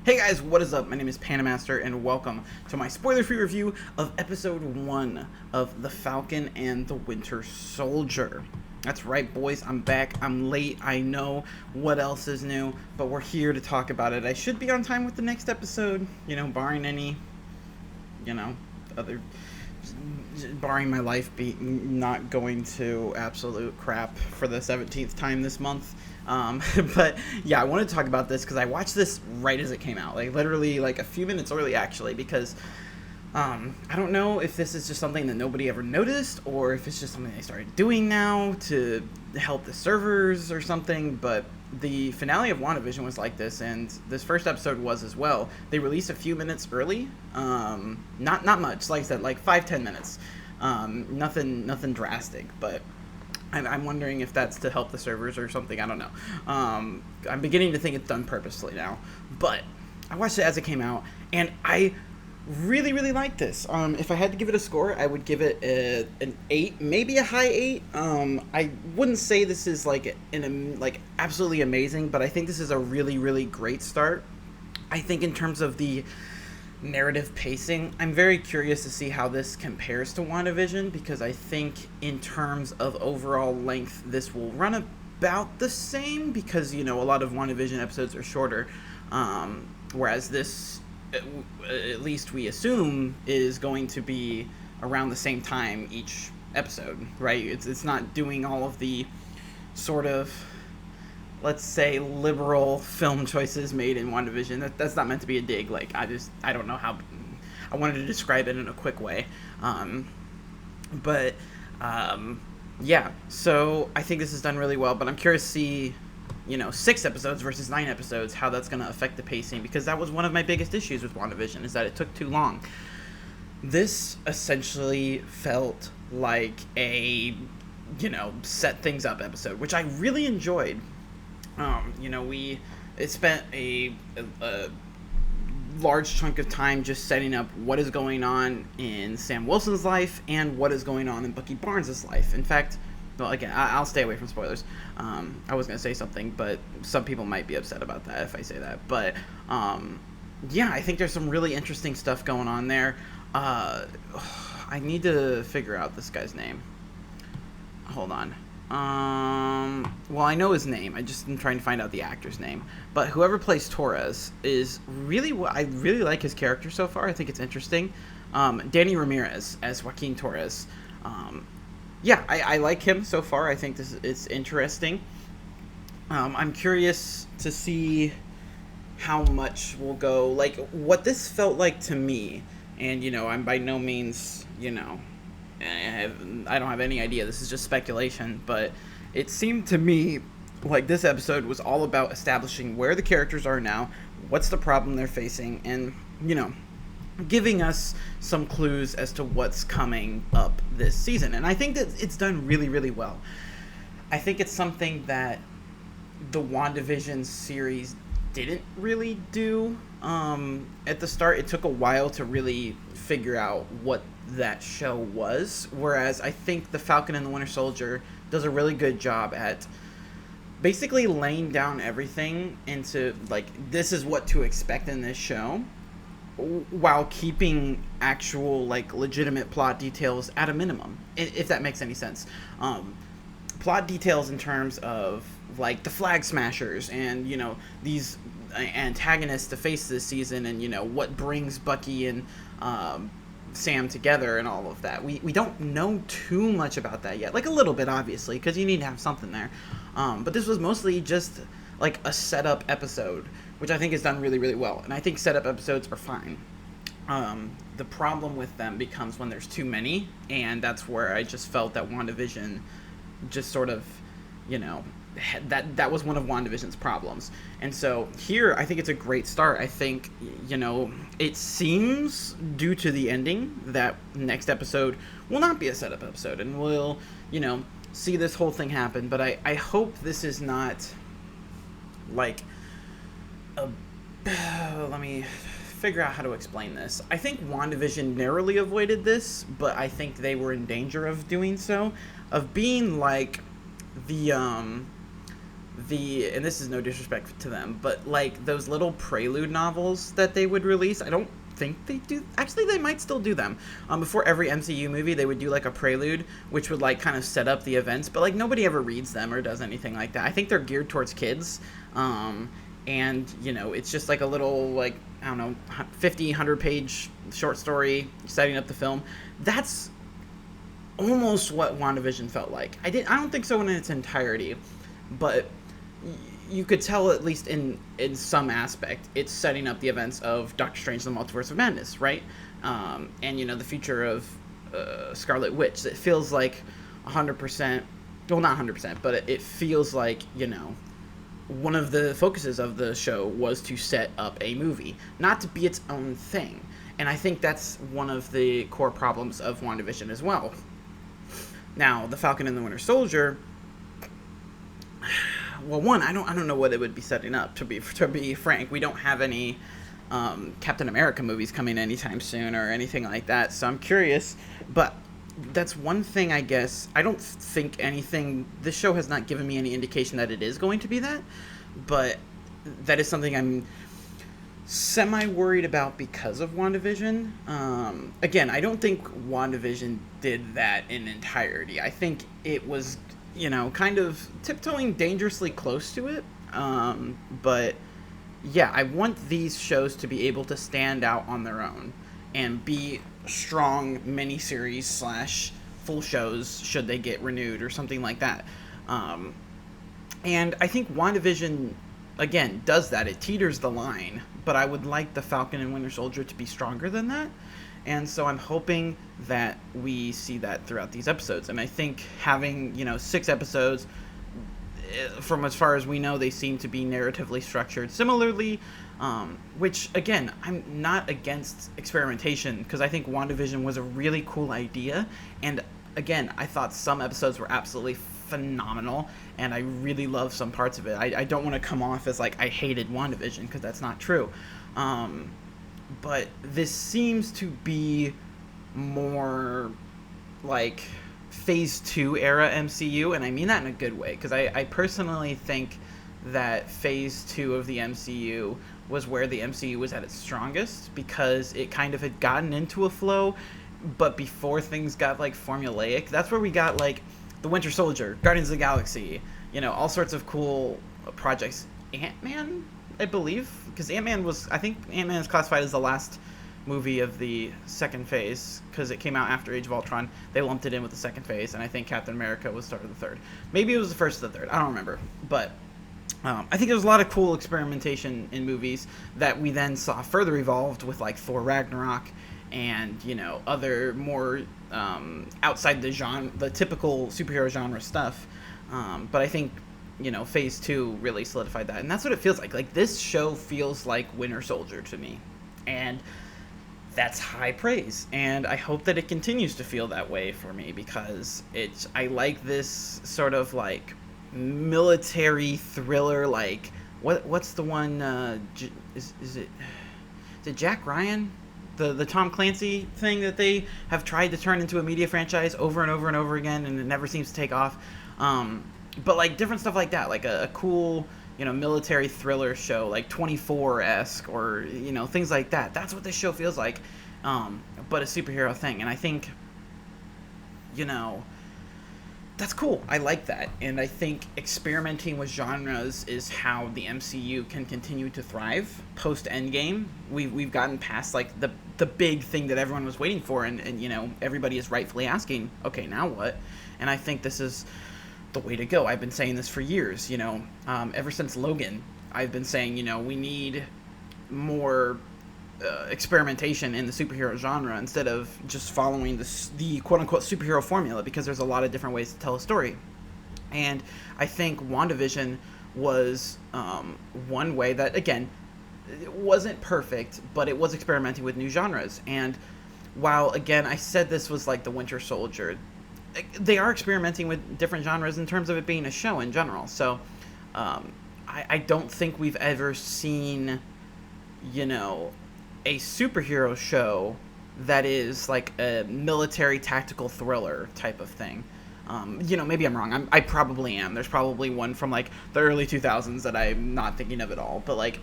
Hey guys, what is up? My name is PandaMaster, and welcome to my spoiler-free review of episode 1 of The Falcon and the Winter Soldier. That's right, boys, I'm back. I'm late, I know. What else is new? But we're here to talk about it. I should be on time with the next episode, barring any, other... barring my life be not going to absolute crap for the 17th time this month. But yeah, I wanted to talk about this because I watched this right as it came out, like literally like a few minutes early actually, because I don't know if this is just something that nobody ever noticed or if it's just something they started doing now to help the servers or something, but the finale of WandaVision was like this, and this first episode was as well. They released a few minutes early, not much, like I said, like 5-10 minutes, nothing drastic, but I'm wondering if that's to help the servers or something. I don't know. I'm beginning to think it's done purposely now. But I watched it as it came out, and I really liked this. If I had to give it a score, I would give it an 8, maybe a high 8. I wouldn't say this is like absolutely amazing, but I think this is a really great start. I think in terms of the narrative pacing, I'm very curious to see how this compares to WandaVision, because I think in terms of overall length this will run about the same, because a lot of WandaVision episodes are shorter, whereas this, at least we assume, is going to be around the same time each episode, right? It's not doing all of the sort of, let's say, liberal film choices made in WandaVision. That's not meant to be a dig. Like, I don't know how... I wanted to describe it in a quick way. Yeah, so I think this is done really well, but I'm curious to see, 6 episodes versus 9 episodes, how that's going to affect the pacing, because that was one of my biggest issues with WandaVision, is that it took too long. This essentially felt like a, set things up episode, which I really enjoyed. We spent a large chunk of time just setting up what is going on in Sam Wilson's life and what is going on in Bucky Barnes' life. In fact, well, again, I'll stay away from spoilers. I was going to say something, but some people might be upset about that if I say that. But, yeah, I think there's some really interesting stuff going on there. I need to figure out this guy's name. Hold on. Well, I know his name. I just am trying to find out the actor's name. But whoever plays Torres is really... I really like his character so far. I think it's interesting. Danny Ramirez as Joaquin Torres. Yeah, I like him so far. I think it's interesting. I'm curious to see how much will go... Like, what this felt like to me. And, I'm by no means, I don't have any idea. This is just speculation, but it seemed to me like this episode was all about establishing where the characters are now, what's the problem they're facing, and, giving us some clues as to what's coming up this season. And I think that it's done really well. I think it's something that the WandaVision series didn't really do. At the start, it took a while to really figure out what that show was, whereas I think The Falcon and the Winter Soldier does a really good job at basically laying down everything into, like, this is what to expect in this show, while keeping actual, like, legitimate plot details at a minimum, if that makes any sense. Plot details in terms of, like, the Flag Smashers and, these antagonists to face this season, and, what brings Bucky and Sam together and all of that. We don't know too much about that yet. Like, a little bit, obviously, because you need to have something there. But this was mostly just, like, a setup episode, which I think is done really well. And I think setup episodes are fine. The problem with them becomes when there's too many, and that's where I just felt that WandaVision just sort of, that was one of WandaVision's problems. And so here, I think it's a great start. I think, it seems, due to the ending, that next episode will not be a setup episode, and we'll, see this whole thing happen. But I hope this is not, like, let me figure out how to explain this. I think WandaVision narrowly avoided this, but I think they were in danger of doing so, of being like the and this is no disrespect to them, but like those little prelude novels that they would release, I don't think they do. Actually, they might still do them. Before every MCU movie, they would do like a prelude, which would like kind of set up the events, but like nobody ever reads them or does anything like that. I think they're geared towards kids. And you know, it's just like a little, like, I don't know, 50, 100-page short story setting up the film. That's almost what WandaVision felt like. I don't think so in its entirety, but you could tell, at least in some aspect, it's setting up the events of Doctor Strange: The Multiverse of Madness, right? And you know, the future of Scarlet Witch. It feels like 100%. Well, not 100%, but it feels like, you know, one of the focuses of the show was to set up a movie, not to be its own thing. And I think that's one of the core problems of WandaVision as well. Now, the Falcon and the Winter Soldier, well, one, I don't know what it would be setting up. To be frank, we don't have any Captain America movies coming anytime soon or anything like that. So I'm curious, but that's one thing, I guess. I don't think anything. This show has not given me any indication that it is going to be that, but that is something I'm semi-worried about because of WandaVision. Again, I don't think WandaVision did that in entirety. I think it was, you know, kind of tiptoeing dangerously close to it. But yeah, I want these shows to be able to stand out on their own and be strong miniseries / full shows should they get renewed or something like that. And I think WandaVision, again, does that. It teeters the line, but I would like the Falcon and Winter Soldier to be stronger than that. And so I'm hoping that we see that throughout these episodes. And I think having, you know, 6 episodes, from as far as we know, they seem to be narratively structured similarly, which, again, I'm not against experimentation, because I think WandaVision was a really cool idea. And again, I thought some episodes were absolutely phenomenal, and I really love some parts of it. I don't want to come off as like I hated WandaVision, because that's not true. But this seems to be more like Phase 2 era MCU, and I mean that in a good way, because I personally think that Phase 2 of the MCU was where the MCU was at its strongest, because it kind of had gotten into a flow, but before things got like formulaic. That's where we got like the Winter Soldier, Guardians of the Galaxy, you know, all sorts of cool projects. Ant-Man, I believe, because I think Ant-Man is classified as the last movie of the second phase, because it came out after Age of Ultron. They lumped it in with the second phase, and I think Captain America was start of the third. Maybe it was the first of the third. I don't remember, but I think there was a lot of cool experimentation in movies that we then saw further evolved with like Thor Ragnarok and, you know, other more outside the genre, the typical superhero genre stuff. But I think, you know, Phase 2 really solidified that, and that's what it feels like. Like, this show feels like Winter Soldier to me, and that's high praise, and I hope that it continues to feel that way for me, because I like this sort of like military thriller, like what's the one, is it Jack Ryan, the Tom Clancy thing that they have tried to turn into a media franchise over and over and over again, and it never seems to take off. But like different stuff like that, like a cool, you know, military thriller show, like 24-esque, or, you know, things like that. That's what this show feels like, but a superhero thing. And I think, you know, that's cool. I like that. And I think experimenting with genres is how the MCU can continue to thrive post-Endgame. We've gotten past like the big thing that everyone was waiting for, and you know, everybody is rightfully asking, okay, now what? And I think this is the way to go. I've been saying this for years, you know, ever since Logan. I've been saying, you know, we need more experimentation in the superhero genre instead of just following the quote-unquote superhero formula, because there's a lot of different ways to tell a story. And I think WandaVision was one way that, again, it wasn't perfect, but it was experimenting with new genres. And while, again, I said this was like the Winter Soldier, they are experimenting with different genres in terms of it being a show in general. So I don't think we've ever seen, you know, a superhero show that is like a military tactical thriller type of thing. Maybe I'm wrong. I probably am. There's probably one from like the early 2000s that I'm not thinking of at all. But like,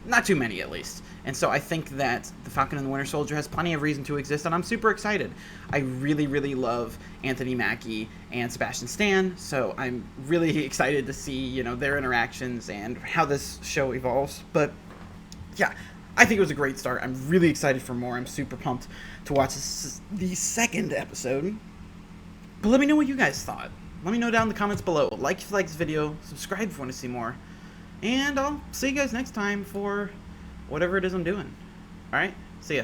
not too many at least. And so I think that the Falcon and the Winter Soldier has plenty of reason to exist, and I'm super excited. I really, really love Anthony Mackie and Sebastian Stan, so I'm really excited to see, their interactions and how this show evolves. But yeah, I think it was a great start. I'm really excited for more. I'm super pumped to watch the second episode. But let me know what you guys thought. Let me know down in the comments below. Like if you like this video, subscribe if you want to see more. And I'll see you guys next time for whatever it is I'm doing. Alright? See ya.